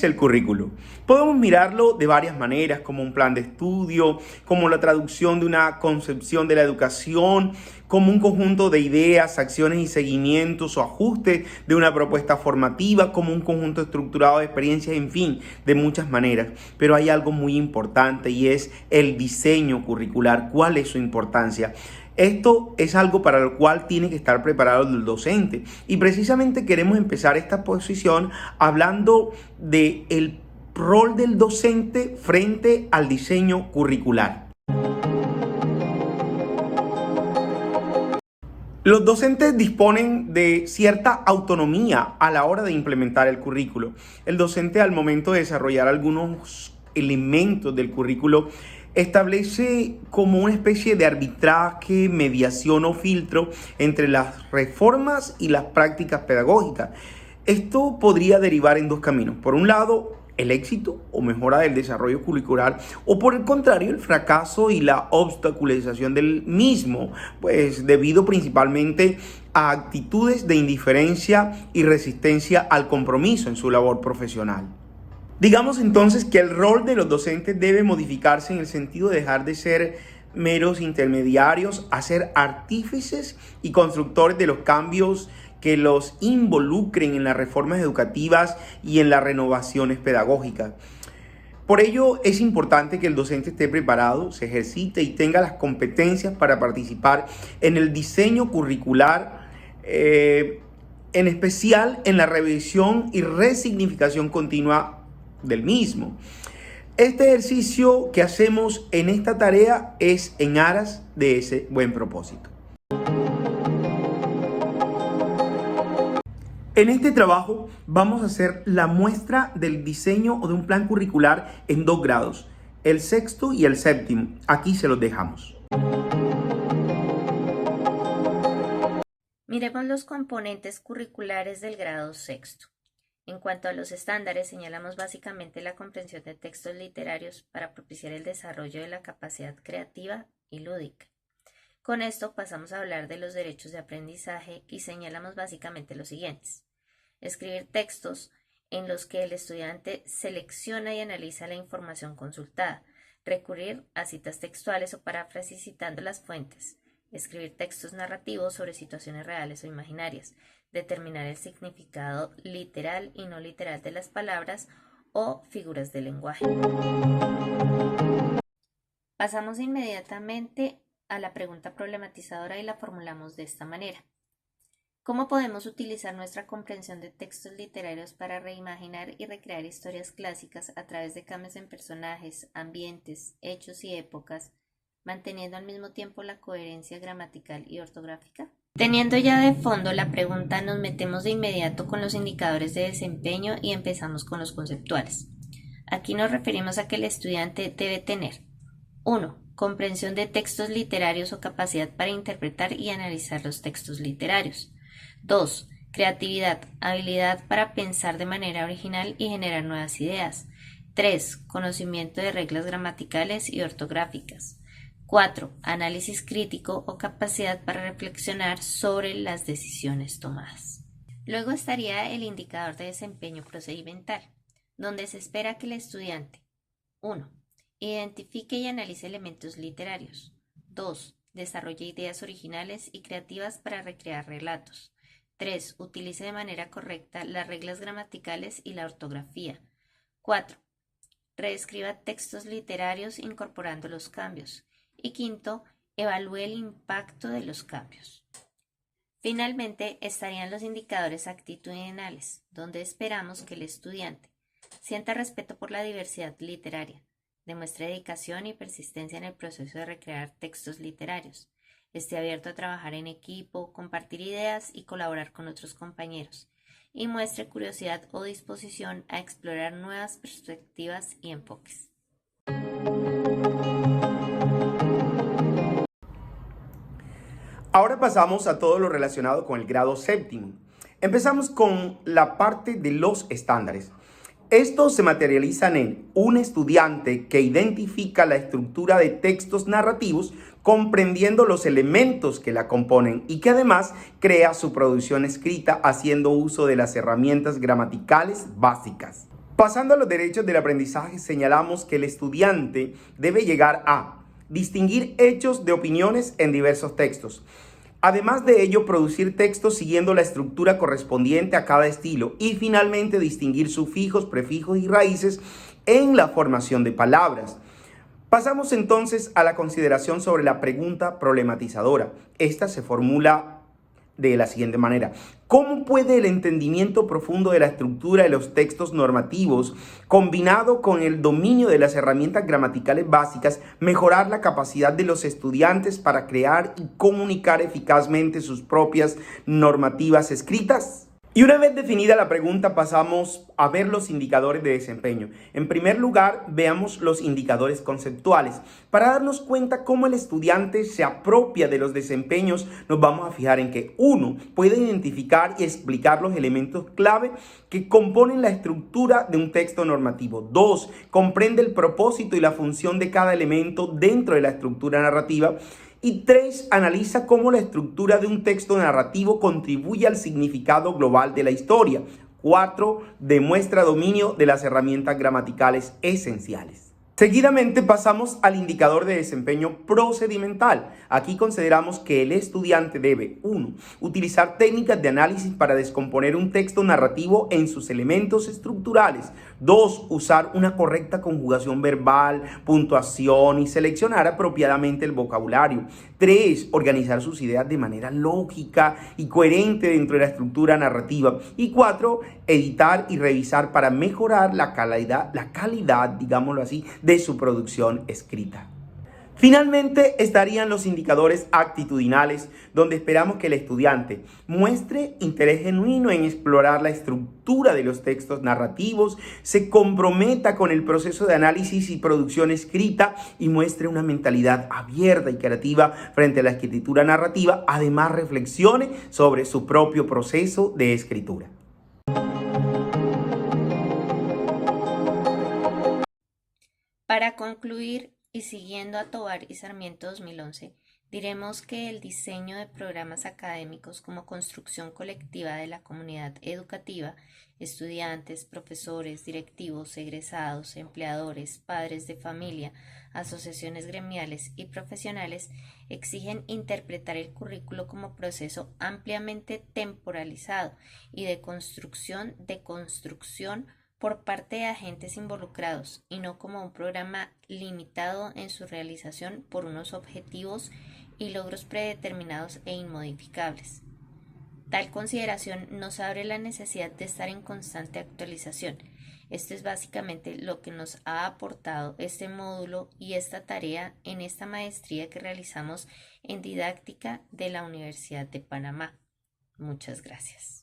es el currículo? Podemos mirarlo de varias maneras, como un plan de estudio, como la traducción de una concepción de la educación, como un conjunto de ideas, acciones y seguimientos o ajustes de una propuesta formativa, como un conjunto estructurado de experiencias, en fin, de muchas maneras. Pero hay algo muy importante y es el diseño curricular. ¿Cuál es su importancia? Esto es algo para lo cual tiene que estar preparado el docente. Y precisamente queremos empezar esta exposición hablando del rol del docente frente al diseño curricular. Los docentes disponen de cierta autonomía a la hora de implementar el currículo. El docente, al momento de desarrollar algunos elementos del currículo, establece como una especie de arbitraje, mediación o filtro entre las reformas y las prácticas pedagógicas. Esto podría derivar en dos caminos. Por un lado, el éxito o mejora del desarrollo curricular, o por el contrario, el fracaso y la obstaculización del mismo, pues debido principalmente a actitudes de indiferencia y resistencia al compromiso en su labor profesional. Digamos entonces que el rol de los docentes debe modificarse en el sentido de dejar de ser meros intermediarios a ser artífices y constructores de los cambios que los involucren en las reformas educativas y en las renovaciones pedagógicas. Por ello es importante que el docente esté preparado, se ejercite y tenga las competencias para participar en el diseño curricular, en especial en la revisión y resignificación continua del mismo. Este ejercicio que hacemos en esta tarea es en aras de ese buen propósito. En este trabajo vamos a hacer la muestra del diseño o de un plan curricular en 2 grados, el sexto y el séptimo. Aquí se los dejamos. Miremos los componentes curriculares del grado sexto. En cuanto a los estándares, señalamos básicamente la comprensión de textos literarios para propiciar el desarrollo de la capacidad creativa y lúdica. Con esto pasamos a hablar de los derechos de aprendizaje y señalamos básicamente los siguientes. Escribir textos en los que el estudiante selecciona y analiza la información consultada, recurrir a citas textuales o paráfrasis citando las fuentes, escribir textos narrativos sobre situaciones reales o imaginarias, determinar el significado literal y no literal de las palabras o figuras del lenguaje. Pasamos inmediatamente a la pregunta problematizadora y la formulamos de esta manera. ¿Cómo podemos utilizar nuestra comprensión de textos literarios para reimaginar y recrear historias clásicas a través de cambios en personajes, ambientes, hechos y épocas, manteniendo al mismo tiempo la coherencia gramatical y ortográfica? Teniendo ya de fondo la pregunta, nos metemos de inmediato con los indicadores de desempeño y empezamos con los conceptuales. Aquí nos referimos a que el estudiante debe tener 1. Comprensión de textos literarios o capacidad para interpretar y analizar los textos literarios. 2. Creatividad, habilidad para pensar de manera original y generar nuevas ideas. 3. Conocimiento de reglas gramaticales y ortográficas. 4. Análisis crítico o capacidad para reflexionar sobre las decisiones tomadas. Luego estaría el indicador de desempeño procedimental, donde se espera que el estudiante 1. Identifique y analice elementos literarios. 2. Desarrolle ideas originales y creativas para recrear relatos. 3. Utilice de manera correcta las reglas gramaticales y la ortografía. 4. Reescriba textos literarios incorporando los cambios. Y 5. Evalúe el impacto de los cambios. Finalmente estarían los indicadores actitudinales, donde esperamos que el estudiante sienta respeto por la diversidad literaria, demuestre dedicación y persistencia en el proceso de recrear textos literarios, esté abierto a trabajar en equipo, compartir ideas y colaborar con otros compañeros, y muestre curiosidad o disposición a explorar nuevas perspectivas y enfoques. Ahora pasamos a todo lo relacionado con el grado séptimo. Empezamos con la parte de los estándares. Estos se materializan en un estudiante que identifica la estructura de textos narrativos comprendiendo los elementos que la componen y que además crea su producción escrita haciendo uso de las herramientas gramaticales básicas. Pasando a los derechos del aprendizaje, señalamos que el estudiante debe llegar a distinguir hechos de opiniones en diversos textos. Además de ello, producir textos siguiendo la estructura correspondiente a cada estilo y finalmente distinguir sufijos, prefijos y raíces en la formación de palabras. Pasamos entonces a la consideración sobre la pregunta problematizadora. Esta se formula de la siguiente manera: ¿cómo puede el entendimiento profundo de la estructura de los textos normativos, combinado con el dominio de las herramientas gramaticales básicas, mejorar la capacidad de los estudiantes para crear y comunicar eficazmente sus propias normativas escritas? Y una vez definida la pregunta, pasamos a ver los indicadores de desempeño. En primer lugar, veamos los indicadores conceptuales. Para darnos cuenta cómo el estudiante se apropia de los desempeños, nos vamos a fijar en que 1. Puede identificar y explicar los elementos clave que componen la estructura de un texto normativo. 2. Comprende el propósito y la función de cada elemento dentro de la estructura narrativa. Y 3. Analiza cómo la estructura de un texto narrativo contribuye al significado global de la historia. 4. Demuestra dominio de las herramientas gramaticales esenciales. Seguidamente pasamos al indicador de desempeño procedimental. Aquí consideramos que el estudiante debe 1. Utilizar técnicas de análisis para descomponer un texto narrativo en sus elementos estructurales. 2. Usar una correcta conjugación verbal, puntuación y seleccionar apropiadamente el vocabulario. 3. Organizar sus ideas de manera lógica y coherente dentro de la estructura narrativa. Y 4. Editar y revisar para mejorar la calidad, digámoslo así, de su producción escrita. Finalmente estarían los indicadores actitudinales, donde esperamos que el estudiante muestre interés genuino en explorar la estructura de los textos narrativos, se comprometa con el proceso de análisis y producción escrita y muestre una mentalidad abierta y creativa frente a la escritura narrativa. Además, reflexione sobre su propio proceso de escritura. Para concluir, y siguiendo a Tovar y Sarmiento 2011, diremos que el diseño de programas académicos como construcción colectiva de la comunidad educativa, estudiantes, profesores, directivos, egresados, empleadores, padres de familia, asociaciones gremiales y profesionales, exigen interpretar el currículo como proceso ampliamente temporalizado y de construcción por parte de agentes involucrados y no como un programa limitado en su realización por unos objetivos y logros predeterminados e inmodificables. Tal consideración nos abre la necesidad de estar en constante actualización. Esto es básicamente lo que nos ha aportado este módulo y esta tarea en esta maestría que realizamos en didáctica de la Universidad de Panamá. Muchas gracias.